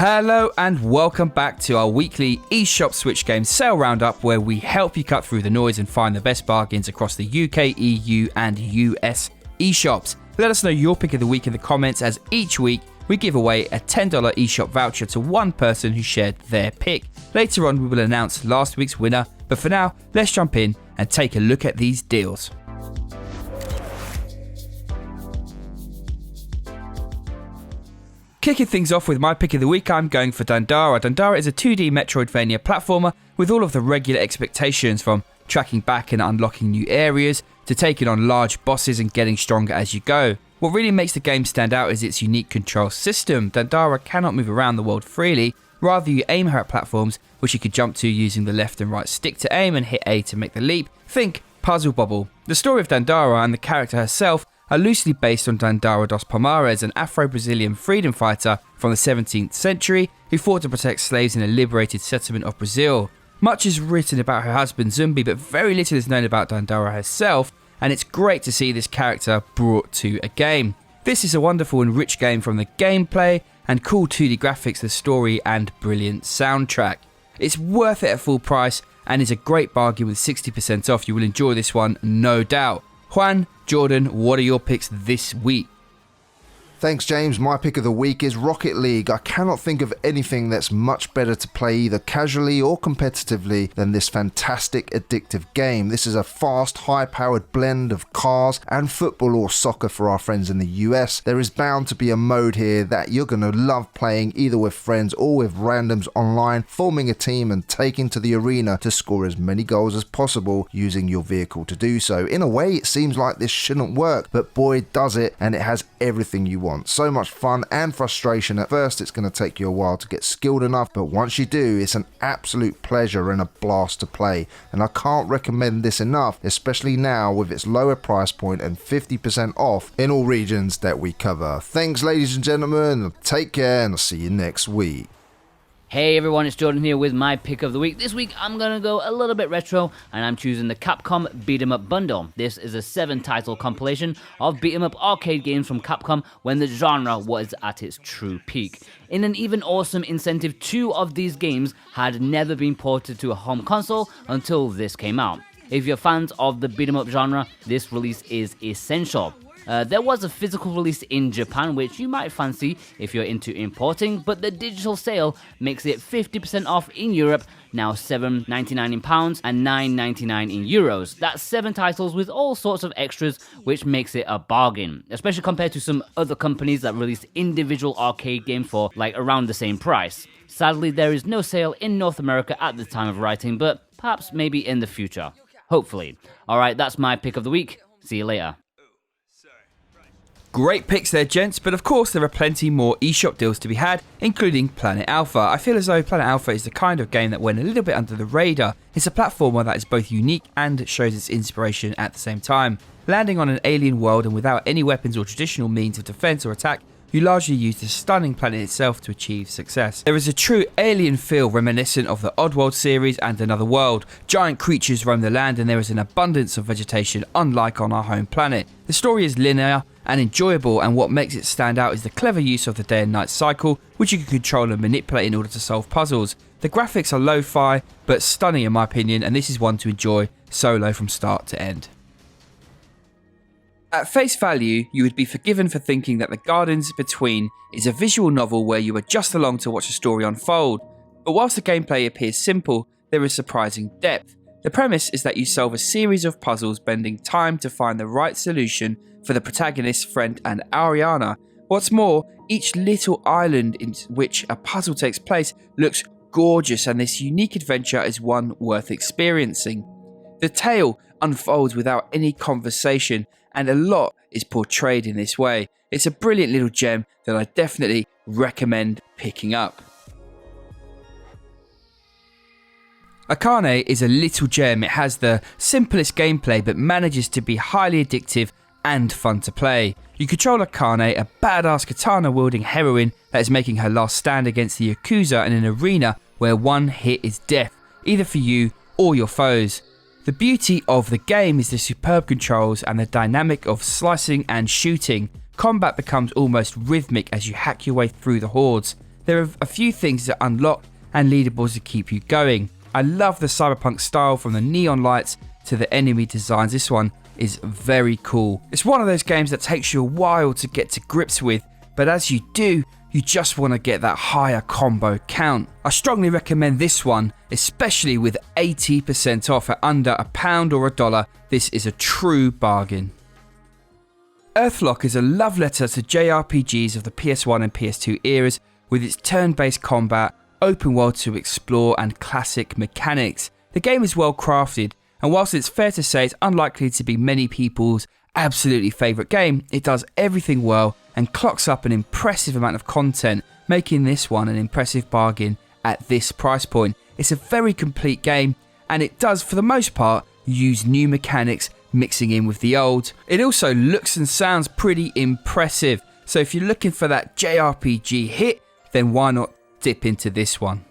Hello and welcome back to our weekly eShop Switch Games sale roundup, where we help you cut through the noise and find the best bargains across the UK, EU and US eShops. Let us know your pick of the week in the comments, as each week we give away a $10 eShop voucher to one person who shared their pick. Later on we will announce last week's winner, but for now let's jump in and take a look at these deals. Kicking things off with my pick of the week, I'm going for Dandara. Dandara is a 2D Metroidvania platformer with all of the regular expectations, from tracking back and unlocking new areas to taking on large bosses and getting stronger as you go. What really makes the game stand out is its unique control system. Dandara cannot move around the world freely, rather you aim her at platforms which you could jump to using the left and right stick to aim and hit A to make the leap. Think Puzzle Bobble. The story of Dandara and the character herself are loosely based on Dandara dos Palmares, an Afro-Brazilian freedom fighter from the 17th century who fought to protect slaves in a liberated settlement of Brazil. Much is written about her husband Zumbi, but very little is known about Dandara herself, and it's great to see this character brought to a game. This is a wonderful and rich game, from the gameplay and cool 2D graphics, the story and brilliant soundtrack. It's worth it at full price and is a great bargain with 60% off. You will enjoy this one, no doubt. Juan, Jordan, what are your picks this week? Thanks, James. My pick of the week is Rocket League. I cannot think of anything that's much better to play either casually or competitively than this fantastic addictive game. This is a fast, high-powered blend of cars and football or soccer for our friends in the US. There is bound to be a mode here that you're going to love playing either with friends or with randoms online, forming a team and taking to the arena to score as many goals as possible using your vehicle to do so. In a way, it seems like this shouldn't work, but boy does it, and it has everything you want. So much fun and frustration. At first it's going to take you a while to get skilled enough, but once you do, it's an absolute pleasure and a blast to play, and I can't recommend this enough, especially now with its lower price point and 50% off in all regions that we cover. Thanks, ladies and gentlemen, take care, and I'll see you next week. Hey everyone, it's Jordan here with my pick of the week. This week I'm going to go a little bit retro, and I'm choosing the Capcom Beat 'em Up Bundle. This is a 7-title compilation of beat 'em up arcade games from Capcom when the genre was at its true peak. In an even awesome incentive, 2 of these games had never been ported to a home console until this came out. If you're fans of the beat 'em up genre, this release is essential. There was a physical release in Japan which you might fancy if you're into importing, but the digital sale makes it 50% off in Europe, now £7.99 in pounds and €9.99 in euros. That's 7 titles with all sorts of extras, which makes it a bargain, especially compared to some other companies that release individual arcade games for like around the same price. Sadly, there is no sale in North America at the time of writing, but perhaps maybe in the future. Hopefully. Alright, that's my pick of the week. See you later. Great picks there, gents, but of course there are plenty more eShop deals to be had, including Planet Alpha. I feel as though Planet Alpha is the kind of game that went a little bit under the radar. It's a platformer that is both unique and shows its inspiration at the same time. Landing on an alien world and without any weapons or traditional means of defense or attack, you largely use the stunning planet itself to achieve success. There is a true alien feel reminiscent of the Oddworld series and Another World. Giant creatures roam the land, and there is an abundance of vegetation unlike on our home planet. The story is linear and enjoyable, and what makes it stand out is the clever use of the day and night cycle, which you can control and manipulate in order to solve puzzles. The graphics are lo-fi but stunning in my opinion, and this is one to enjoy solo from start to end. At face value, you would be forgiven for thinking that The Gardens Between is a visual novel where you are just along to watch a story unfold. But whilst the gameplay appears simple, there is surprising depth. The premise is that you solve a series of puzzles, bending time to find the right solution for the protagonist's friend and Ariana. What's more, each little island in which a puzzle takes place looks gorgeous, and this unique adventure is one worth experiencing. The tale unfolds without any conversation, and a lot is portrayed in this way. It's a brilliant little gem that I definitely recommend picking up. Akane is a little gem. It has the simplest gameplay but manages to be highly addictive and fun to play. You control Akane, a badass katana wielding heroine that is making her last stand against the Yakuza in an arena where one hit is death, either for you or your foes. The beauty of the game is the superb controls and the dynamic of slicing and shooting. Combat becomes almost rhythmic as you hack your way through the hordes. there are a few things that unlock and leaderboards to keep you going. I love the cyberpunk style, from the neon lights to the enemy designs. This one is very cool. It's one of those games that takes you a while to get to grips with, but as you do, you just want to get that higher combo count. I strongly recommend this one, especially with 80% off at under £1 or $1. This is a true bargain. Earthlock is a love letter to JRPGs of the PS1 and PS2 eras, with its turn-based combat, open world to explore, and classic mechanics. The game is well crafted, and whilst it's fair to say it's unlikely to be many people's absolutely favourite game, it does everything well and clocks up an impressive amount of content, making this one an impressive bargain at this price point. It's a very complete game, and it does, for the most part, use new mechanics mixing in with the old. It also looks and sounds pretty impressive, so if you're looking for that JRPG hit, then why not dip into this one.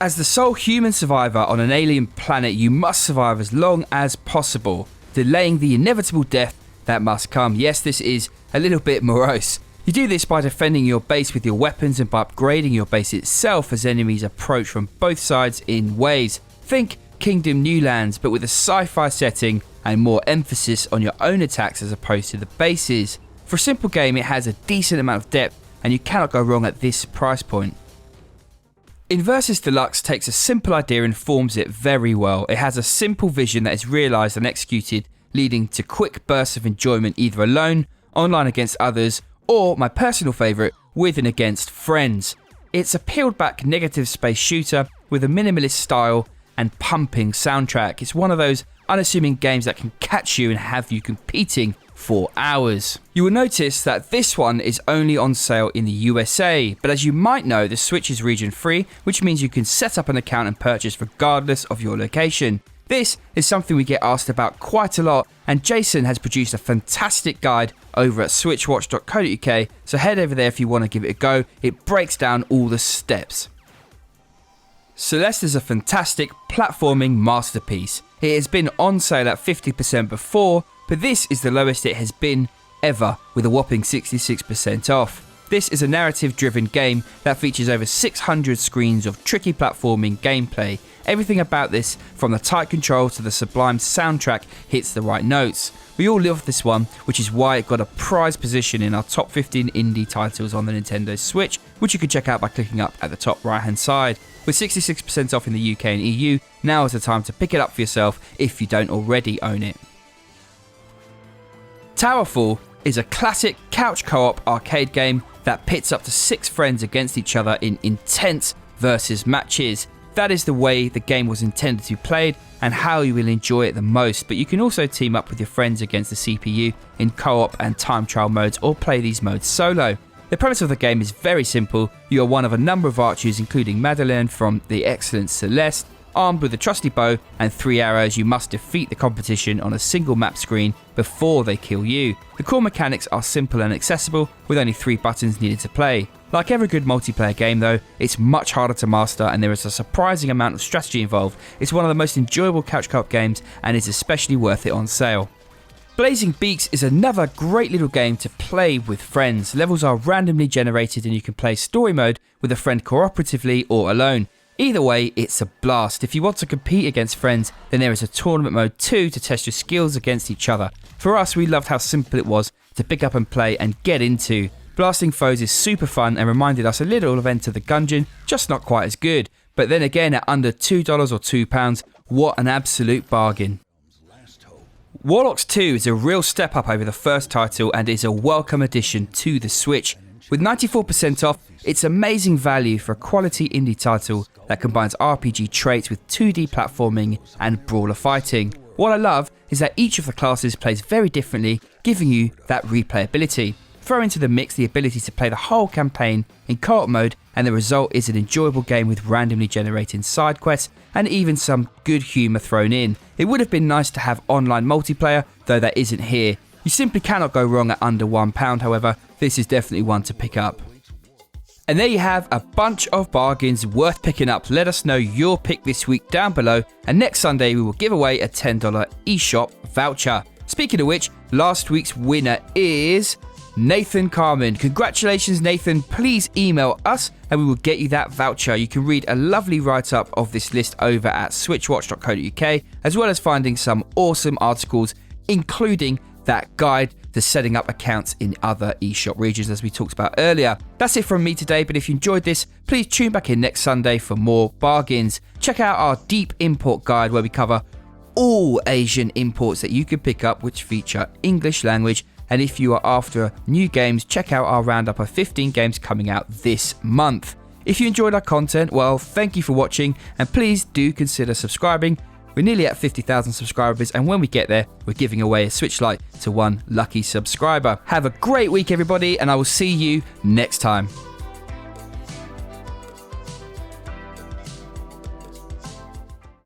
As the sole human survivor on an alien planet, you must survive as long as possible, delaying the inevitable death that must come. Yes, this is a little bit morose. You do this by defending your base with your weapons and by upgrading your base itself as enemies approach from both sides in waves. Think Kingdom New Lands, but with a sci-fi setting and more emphasis on your own attacks as opposed to the bases. For a simple game, it has a decent amount of depth, and you cannot go wrong at this price point. Inversus Deluxe takes a simple idea and forms it very well. It has a simple vision that is realised and executed, leading to quick bursts of enjoyment either alone, online against others, or, my personal favourite, with and against friends. It's a peeled back negative space shooter with a minimalist style and pumping soundtrack. It's one of those unassuming games that can catch you and have you competing for hours. You will notice that this one is only on sale in the USA, but as you might know, the Switch is region free, which means you can set up an account and purchase regardless of your location. This is something we get asked about quite a lot, and Jason has produced a fantastic guide over at switchwatch.co.uk, so head over there if you want to give it a go. It breaks down all the steps. Celeste is a fantastic platforming masterpiece. It has been on sale at 50% before, but this is the lowest it has been ever, with a whopping 66% off. This is a narrative-driven game that features over 600 screens of tricky platforming gameplay. Everything about this, from the tight controls to the sublime soundtrack, hits the right notes. We all love this one, which is why it got a prize position in our top 15 indie titles on the Nintendo Switch, which you can check out by clicking up at the top right hand side. With 66% off in the UK and EU, now is the time to pick it up for yourself if you don't already own it. Towerfall is a classic couch co-op arcade game that pits up to 6 friends against each other in intense versus matches. That is the way the game was intended to be played and how you will enjoy it the most, but you can also team up with your friends against the CPU in co-op and time trial modes, or play these modes solo. The premise of the game is very simple. You are one of a number of archers, including Madeleine from the excellent Celeste. Armed with a trusty bow and 3 arrows, you must defeat the competition on a single map screen before they kill you. The core mechanics are simple and accessible, with only 3 buttons needed to play. Like every good multiplayer game though, it's much harder to master and there is a surprising amount of strategy involved. It's one of the most enjoyable couch co-op games and is especially worth it on sale. Blazing Beaks is another great little game to play with friends. Levels are randomly generated and you can play story mode with a friend cooperatively or alone. Either way, it's a blast. If you want to compete against friends, then there is a tournament mode too to test your skills against each other. For us, we loved how simple it was to pick up and play and get into. Blasting foes is super fun and reminded us a little of Enter the Gungeon, just not quite as good. But then again, at under $2 or £2, what an absolute bargain. Warlocks 2 is a real step up over the first title and is a welcome addition to the Switch. With 94% off, it's amazing value for a quality indie title that combines RPG traits with 2D platforming and brawler fighting. What I love is that each of the classes plays very differently, giving you that replayability. Throw into the mix the ability to play the whole campaign in co-op mode, and the result is an enjoyable game with randomly generated side quests and even some good humour thrown in. It would have been nice to have online multiplayer, though that isn't here. You simply cannot go wrong at under £1, however. This is definitely one to pick up. And there you have a bunch of bargains worth picking up. Let us know your pick this week down below, and next Sunday we will give away a $10 eShop voucher. Speaking of which, last week's winner is Nathan Carmen. Congratulations, Nathan. Please email us and we will get you that voucher. You can read a lovely write-up of this list over at switchwatch.co.uk, as well as finding some awesome articles, including that guide to setting up accounts in other eShop regions, as we talked about earlier. That's it from me today, but if you enjoyed this, please tune back in next Sunday for more bargains. Check out our deep import guide where we cover all Asian imports that you can pick up which feature English language. And if you are after new games, check out our roundup of 15 games coming out this month. If you enjoyed our content, well, thank you for watching, and please do consider subscribing. We're nearly at 50,000 subscribers, and when we get there, we're giving away a Switch Lite to one lucky subscriber. Have a great week, everybody, and I will see you next time.